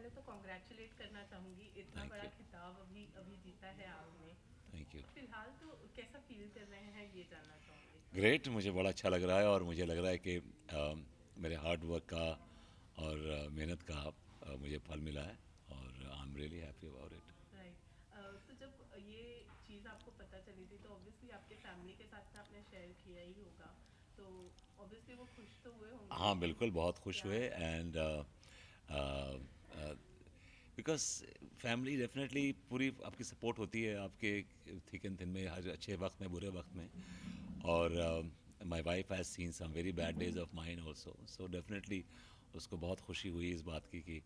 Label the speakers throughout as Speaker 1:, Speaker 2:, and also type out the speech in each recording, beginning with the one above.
Speaker 1: पहले तो कॉन्ग्रेचुलेट करना चाहूँगी, इतना
Speaker 2: थैंक
Speaker 1: बड़ा
Speaker 2: यू।
Speaker 1: खिताब अभी अभी जीता है आपने।
Speaker 2: Thank you.
Speaker 1: फिलहाल तो कैसा फील कर रहे हैं ये जानना चाहूँगी।
Speaker 2: ग्रेट, मुझे बड़ा अच्छा लग रहा है और मुझे लग रहा है कि मेरे हार्ड वर्क का और मेहनत का मुझे फल मिला है और I am really happy about it.
Speaker 1: Right. तो जब ये चीज़ आपको पता चली थी तो ऑब्वियसली आपके फैमिली के साथ तो आपने शेयर किया ही होगा, तो ऑब्वियसली वो खुश तो हुए होंगे,
Speaker 2: हाँ
Speaker 1: लेकिन
Speaker 2: बिल्कुल, बहुत खुश
Speaker 1: क्या।
Speaker 2: हुए एंड बिकॉज फैमिली डेफिनेटली पूरी आपकी सपोर्ट होती है आपके थिक एंड थिन में, हर अच्छे वक्त में बुरे वक्त में। और my wife has seen some very bad days of mine also, so definitely उसको बहुत खुशी हुई इस बात की कि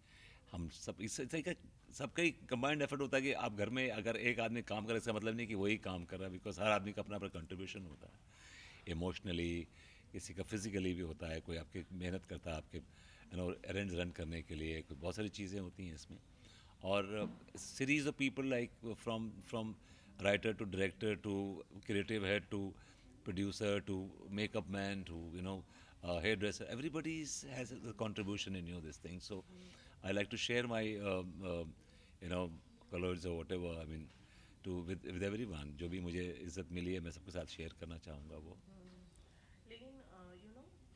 Speaker 2: हम सब इससे का सबका ही कंबाइंड एफर्ट होता है कि आप घर में अगर एक आदमी काम करे इसका मतलब नहीं कि वही काम कर रहा है, बिकॉज हर आदमी का अपना अपना कंट्रीब्यूशन होता है इमोशनली, किसी का फिजिकली भी होता है, कोई आपके मेहनत करता है आपके एरेंड्स रन करने के लिए, कोई बहुत सारी चीज़ें होती हैं इसमें। और series of people like from from writer to director to creative head to producer to makeup man to hairdresser, everybody has a contribution in this thing. So I like to share my you know colors or whatever, I mean, to with everyone, जो भी मुझे इज्जत मिली है मैं सबके साथ share करना चाहूँगा वो।
Speaker 1: लेकिन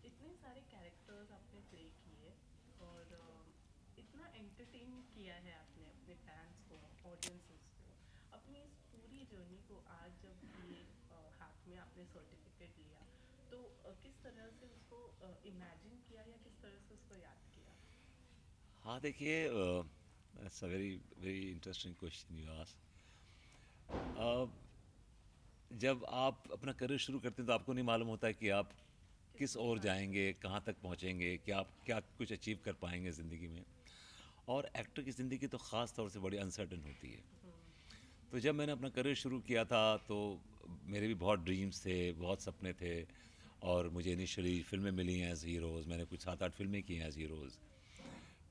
Speaker 1: इतने सारे कैरेक्टर्स आपने प्ले किए और इतना एंटरटेन किया है आपने अपने फैंस को, ऑडियंसेस को, अपनी इस पूरी जर्नी को आज जब ये हाथ में आपने सर्टिफिकेट लिया, तो किस तरह से उसको इमेजिन किया या किस तरह से उसको याद किया।
Speaker 2: हाँ देखिए, that's a very very interesting question you ask. जब आप अपना करियर शुरू करते हैं तो आपको नहीं मालूम होता है कि आप
Speaker 1: किस
Speaker 2: किस ओर
Speaker 1: पार
Speaker 2: जाएंगे,
Speaker 1: जाएंगे।
Speaker 2: कहाँ तक पहुँचेंगे, क्या आप क्या कुछ अचीव कर पाएंगे ज़िंदगी में। और एक्टर की ज़िंदगी तो ख़ास तौर से बड़ी अनसर्टन होती है। तो जब मैंने अपना करियर शुरू किया था तो मेरे भी बहुत ड्रीम्स थे, बहुत सपने थे। और मुझे इनिशियली फिल्में मिली हैं एज हीरोज़, मैंने कुछ 7-8 फिल्में की हैं एज हीरोज़।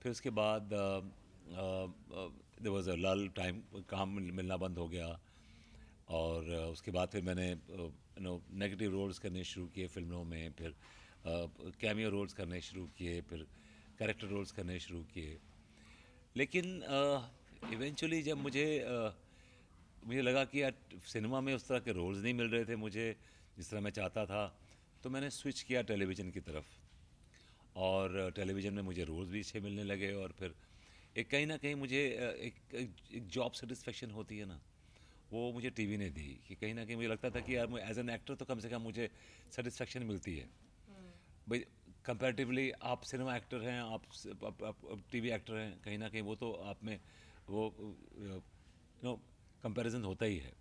Speaker 2: फिर उसके बाद देयर वाज अ लल टाइम, काम मिलना बंद हो गया। और उसके बाद फिर मैंने नेगेटिव रोल्स करने शुरू किए फिल्मों में, फिर कैमियो रोल्स करने शुरू किए, फिर कैरेक्टर रोल्स करने शुरू किए। लेकिन इवेंचुअली जब मुझे लगा कि यार सिनेमा में उस तरह के रोल्स नहीं मिल रहे थे मुझे जिस तरह मैं चाहता था, तो मैंने स्विच किया टेलीविज़न की तरफ। और टेलीविज़न में मुझे रोल्स भी अच्छे मिलने लगे और फिर एक कहीं ना कहीं मुझे एक जॉब सेटिस्फेक्शन होती है ना, वो मुझे टीवी ने दी कि कहीं ना कहीं मुझे लगता था कि यार एज एन एक्टर तो कम से कम मुझे सेटिस्फेक्शन मिलती है। भाई कंपैरेटिवली आप सिनेमा एक्टर हैं, आप टीवी एक्टर हैं, कहीं ना कहीं वो तो आप में वो कंपैरिजन होता ही है।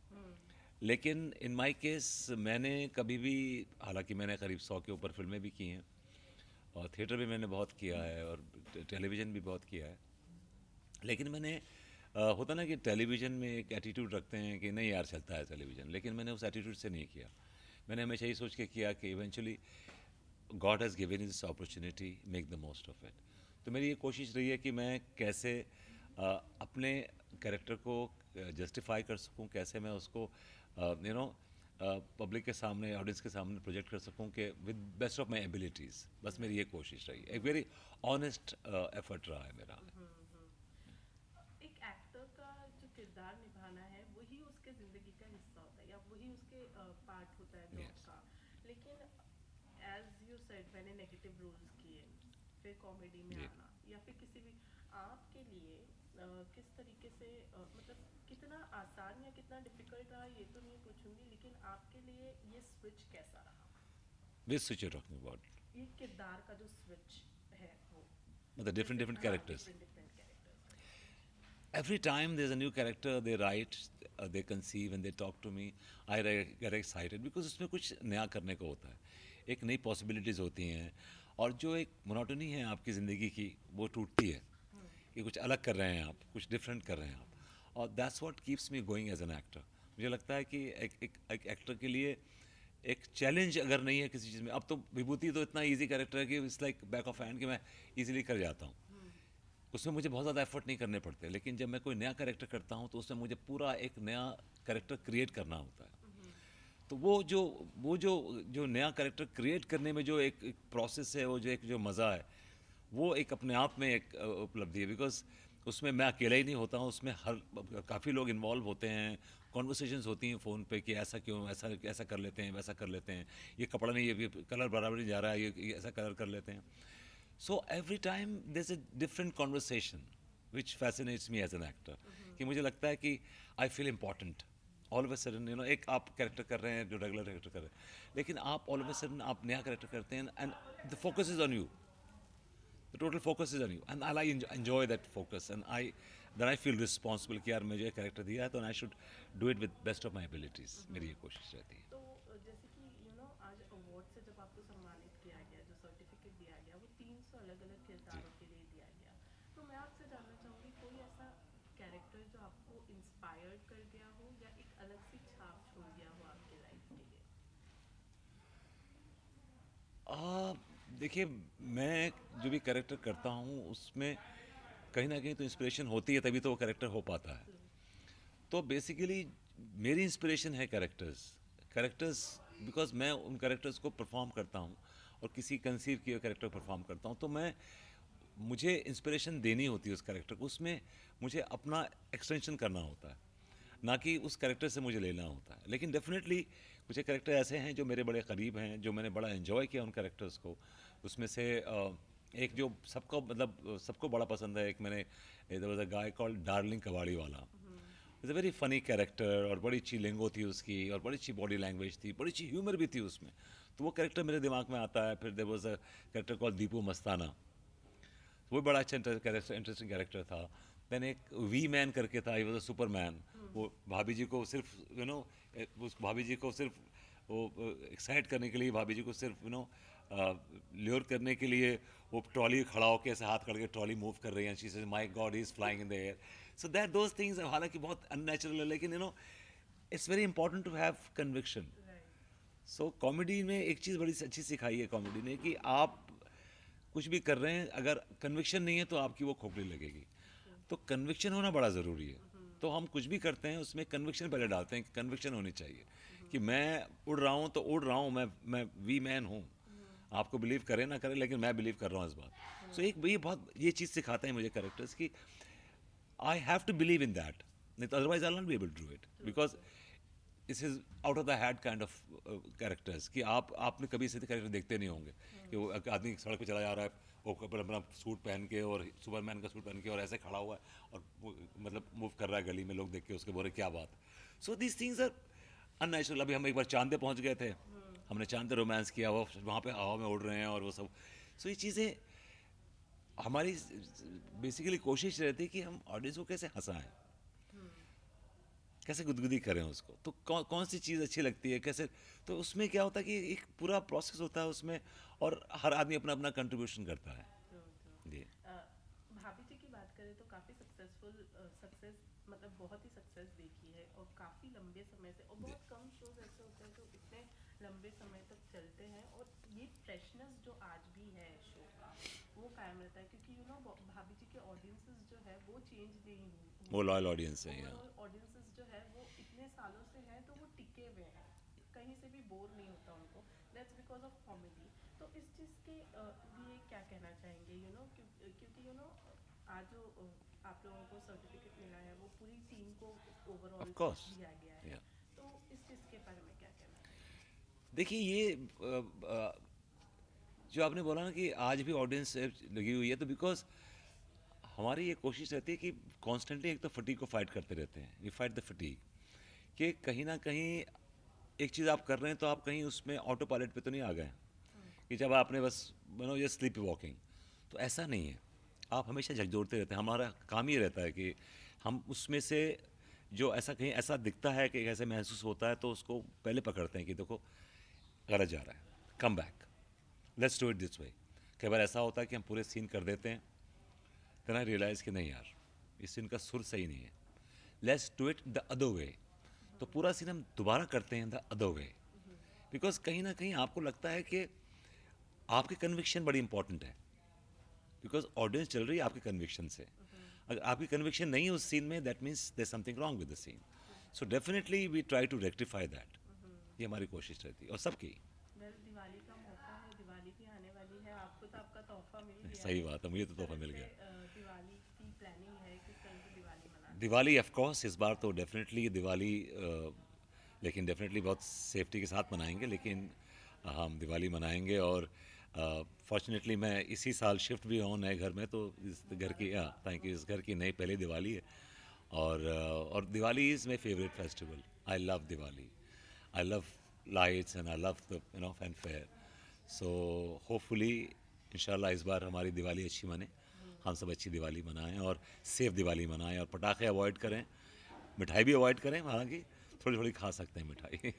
Speaker 2: लेकिन इन माय केस मैंने कभी भी, हालांकि मैंने करीब 100 के ऊपर फिल्में भी की हैं और थिएटर भी मैंने बहुत किया है और टेलीविज़न भी बहुत किया है। लेकिन मैंने होता ना कि टेलीविज़न में एक एटीट्यूड रखते हैं कि नहीं यार चलता है टेलीविज़न, लेकिन मैंने उस एटीट्यूड से नहीं किया। मैंने हमेशा यही सोच के किया कि eventually God has given is this opportunity, make the most of it. तो मेरी ये कोशिश रही है कि मैं कैसे अपने कैरेक्टर को जस्टिफाई कर सकूं, कैसे मैं उसको पब्लिक के सामने, ऑडियंस के सामने प्रोजेक्ट कर सकूं कि with best of my abilities. बस मेरी ये कोशिश रही, एक वेरी ऑनेस्ट एफर्ट रहा है मेरा।
Speaker 1: एक एक्टर का जो किरदार निभाना है वही उसके ज़िंदगी का हिस्सा होता है या वही उसके पार्ट होता है जॉब
Speaker 2: यस।
Speaker 1: का। लेकिन एज यू सेड मैंने नेगेटिव रोल्स किए, फिर कॉमेडी में
Speaker 2: जी।
Speaker 1: आना या फिर किसी भी, आपके लिए किस तरीके से मतलब कितना आसान या कितना डिफिकल्ट रहा ये तो नहीं पूछूंगी, लेकिन आपके लिए ये स्विच कैसा रहा,
Speaker 2: विच स्विच टॉकिंग अबाउट?
Speaker 1: ये किरदार का जो स्विच है वो,
Speaker 2: मतलब डिफरेंट
Speaker 1: जैसे
Speaker 2: डिफरेंट
Speaker 1: हाँ
Speaker 2: कैरेक्टर्स।
Speaker 1: डिफरेंट डिफरेंट कैरेक्टर्स में।
Speaker 2: Every time there's a new character they write, they conceive and they talk to me, I get excited because उसमें कुछ नया करने को होता है, एक नई पॉसिबिलिटीज़ होती हैं। और जो एक मोनोटनी है आपकी ज़िंदगी की वो टूटती है कि कुछ अलग कर रहे हैं आप, कुछ डिफरेंट कर रहे हैं आप। और that's what keeps me going as an actor. मुझे लगता है कि एक एक्टर के लिए एक चैलेंज अगर नहीं है किसी चीज़ में, अब तो विभूति तो इतना इजी कैरेक्टर है कि it's like back of hand कि मैं इजीली कर जाता हूँ, उसमें मुझे बहुत ज़्यादा एफर्ट नहीं करने पड़ते। लेकिन जब मैं कोई नया कैरेक्टर करता हूँ तो उसमें मुझे पूरा एक नया कैरेक्टर क्रिएट करना होता है। तो वो जो जो नया कैरेक्टर क्रिएट करने में जो एक प्रोसेस है, वो जो मज़ा है, वो एक अपने आप में एक उपलब्धि है। बिकॉज उसमें मैं अकेला ही नहीं होता हूँ, उसमें हर काफ़ी लोग इन्वॉल्व होते हैं, कॉन्वर्सेशंस होती हैं फ़ोन पे कि ऐसा क्यों, ऐसा ऐसा कर लेते हैं, वैसा कर लेते हैं, ये कपड़ा नहीं, ये कलर बराबर नहीं जा रहा है, ये ऐसा कलर कर लेते हैं. So every time there is a different conversation which fascinates me as an actor. कि मुझे लगता है कि I feel important all of a sudden. एक आप कैरेक्टर कर रहे हैं जो रेगुलर कैरेक्टर कर रहे हैं, लेकिन आप ऑल ऑफ अ सडन आप नया कैरेक्टर करते हैं and the focus is on you. The total focus is on you, and I enjoy that focus, and then I feel responsible कि यार मुझे कैरेक्टर दिया है तो I should do it with best of my abilities. मेरी ये कोशिश रहती है.
Speaker 1: तो जैसे कि आज अवार्ड से जब आपको सम्मानित किया गया, जो सर्टिफिकेट दिया गया वो 300 अलग अलग
Speaker 2: जी.
Speaker 1: किरदारों के लिए दिया गया. तो मैं आपसे जानना चाहूँगी कोई ऐसा कैरेक्टर जो आपको इंस्पायर्ड कर गया हो या एक अलग सी छाप छोड़ गया हो आपके लाइफ के लिए.
Speaker 2: देखिए, मैं जो भी कैरेक्टर करता हूँ उसमें कहीं ना कहीं तो इंस्पिरेशन होती है, तभी तो वो कैरेक्टर हो पाता है. तो बेसिकली मेरी इंस्पिरेशन है कैरेक्टर्स. कैरेक्टर्स बिकॉज मैं उन कैरेक्टर्स को परफॉर्म करता हूँ और किसी कंसीव किए कैरेक्टर परफॉर्म करता हूँ, तो मुझे इंस्पिरेशन देनी होती है उस कैरेक्टर को. उसमें मुझे अपना एक्सटेंशन करना होता है, ना कि उस कैरेक्टर से मुझे लेना होता है. लेकिन डेफिनेटली कुछ कैरेक्टर ऐसे हैं जो मेरे बड़े करीब हैं, जो मैंने बड़ा एंजॉय किया उन कैरेक्टर्स को. उसमें से एक जो सबको मतलब सबको बड़ा पसंद है, एक मैंने there was a guy called darling कबाड़ी वाला. Is a very funny character और बड़ी अच्छी लिंगो थी उसकी और बड़ी अच्छी बॉडी लैंग्वेज थी, बड़ी अच्छी ह्यूमर भी थी उसमें. तो वो कैरेक्टर मेरे दिमाग में आता है. फिर there was a character called Deepu Mastana, वो बड़ा अच्छा इंटरेस्टिंग कैरेक्टर था. देन एक वी मैन करके था, ही वाज अ सुपरमैन. वो भाभी जी को सिर्फ उस भाभी जी को सिर्फ वो एक्साइट करने के लिए, भाभी जी को सिर्फ ल्योर करने के लिए वो ट्रॉली खड़ा होकर ऐसे हाथ करके ट्रॉली मूव कर रही है. She says my God he is flying in the air. So that those things हालांकि बहुत अननेचुरल है, लेकिन it's very important to have conviction.
Speaker 1: Right.
Speaker 2: So comedy में एक चीज़ बड़ी अच्छी सिखाई है कॉमेडी ने कि आप कुछ भी कर रहे हैं, अगर कन्विक्शन नहीं है तो आपकी वो खोखली लगेगी. तो कन्विक्शन होना बड़ा ज़रूरी है. तो हम कुछ भी करते हैं उसमें कन्विक्शन पहले डालते हैं कि कन्विक्शन होनी चाहिए कि मैं उड़ रहा हूँ तो उड़ रहा हूँ, मैं वी मैन हूँ. आपको बिलीव करें ना करें, लेकिन मैं बिलीव कर रहा हूँ इस बात. सो एक ये चीज़ सिखाते हैं मुझे कैरेक्टर्स की I have to believe in that, नहीं तो otherwise I not be able to do it. Because this is out of the head kind of characters कि आपने कभी ऐसे कैरेक्टर देखते नहीं होंगे कि वो आदमी सड़क पे चला जा रहा है, वो अपना सूट पहन के और सुपरमैन का सूट पहन के और ऐसे खड़ा हुआ है और मतलब मूव कर रहा है गली में, लोग देख के उसके बोले क्या बात. So these things are unnatural. अभी हम एक बार चांद पे पहुंच गए थे, हमने चांद पे रोमांस किया, वो वहाँ पे हवा में उड़ रहे हैं और वो सब. सो ये चीज़ें हमारी बेसिकली कोशिश रहती है कि हम ऑडियंस को कैसे हंसाएं, कैसे गुदगुदी करें उसको. तो कौन सी चीज़ अच्छी लगती है कैसे. तो उसमें क्या होता है कि एक पूरा प्रोसेस होता है उसमें, और हर आदमी अपना अपना कंट्रीब्यूशन करता है.
Speaker 1: True true.
Speaker 2: जी.
Speaker 1: भाभी जी की बात करें तो काफ़ी सक्सेस मतलब बहुत ही सक्सेस देखी है और काफ़ी लंबे समय से, और
Speaker 2: जी.
Speaker 1: बहुत कम शोज ऐसे होते हैं जो इतने लंबे समय तक चलते हैं और ये फ्रेशनेस जो आज भी है शो का वो कायम रहता है, क्योंकि भाभी जी के ऑडियंसेस जो है वो चेंज नहीं
Speaker 2: वो
Speaker 1: हुए
Speaker 2: लॉयल
Speaker 1: हैं.
Speaker 2: ऑडियंस है यहाँ.
Speaker 1: ओवरऑल ऑडियंसेस जो है वो इतने सालों से हैं तो वो टिके हुए हैं, कहीं से भी बोर नहीं होता उनको. That's because of comedy. तो इस चीज़ के लिए क्या कहना चाहेंगे क्योंकि आज जो आप लोगों को सर्टिफिकेट मिला है वो पूरी टीम को ओवरऑल
Speaker 2: ऑफ कोर्स.
Speaker 1: दिया गया है.
Speaker 2: या
Speaker 1: तो इस चीज़ के बारे में क्या कहना चाहेंगे.
Speaker 2: देखिए, ये जो आपने बोला ना कि आज भी ऑडियंस लगी हुई है, तो बिकॉज हमारी ये कोशिश रहती है कि कॉन्स्टेंटली एक तो फटीग को फाइट करते रहते हैं. वी फाइट द फटीग कि कहीं ना कहीं एक चीज़ आप कर रहे हैं तो आप कहीं उसमें ऑटो पायलट पे तो नहीं आ गए कि जब आपने बस ये स्लीपी वॉकिंग. तो ऐसा नहीं है, आप हमेशा झकझोरते रहते हैं. हमारा काम ये रहता है कि हम उसमें से जो ऐसा कहीं ऐसा दिखता है कि ऐसे महसूस होता है तो उसको पहले पकड़ते हैं कि देखो गलत जा रहा है, come back, let's do it this way. कई बार ऐसा होता है कि हम पूरे सीन कर देते हैं, देन आई रियलाइज़ कि नहीं यार, इस सीन का सुर सही नहीं है, let's do it the other way. तो पूरा सीन हम दोबारा करते हैं द अदर वे, बिकॉज कहीं ना कहीं आपको लगता है कि आपकी कन्विक्शन बड़ी इंपॉर्टेंट है. बिकॉज ऑडियंस चल रही है आपके कन्विक्शन से. अगर आपकी कन्विक्शन नहीं है उस सीन में, that means there something wrong with the scene. So definitely we try to rectify that. ये हमारी कोशिश रहती है और सबकी.
Speaker 1: वेल, दिवाली का मौका है, दिवाली भी आने वाली है, आपको तो आपका तोहफा मिल गया
Speaker 2: सही
Speaker 1: है.
Speaker 2: बात है, मुझे तो
Speaker 1: इस
Speaker 2: तोहफा
Speaker 1: तरह
Speaker 2: मिल
Speaker 1: से
Speaker 2: गया.
Speaker 1: दिवाली की प्लानिंग है
Speaker 2: दिवाली ऑफ कोर्स इस बार तो डेफिनेटली दिवाली लेकिन डेफिनेटली बहुत सेफ्टी के साथ मनाएंगे, लेकिन हम दिवाली मनाएंगे। और फॉर्चुनेटली मैं इसी साल शिफ्ट भी हूँ नए घर में, तो इस घर की थैंक यू, इस घर की नई पहली दिवाली है। और Diwali is my favourite festival. I love Diwali, I love lights and I love the fanfare. So hopefully इंशाल्लाह इस बार हमारी दिवाली अच्छी मने, हम सब अच्छी दिवाली मनाएं और सेफ दिवाली मनाएं, और पटाखे अवॉइड करें, मिठाई भी अवॉइड करें, हालांकि थोड़ी थोड़ी खा सकते हैं मिठाई।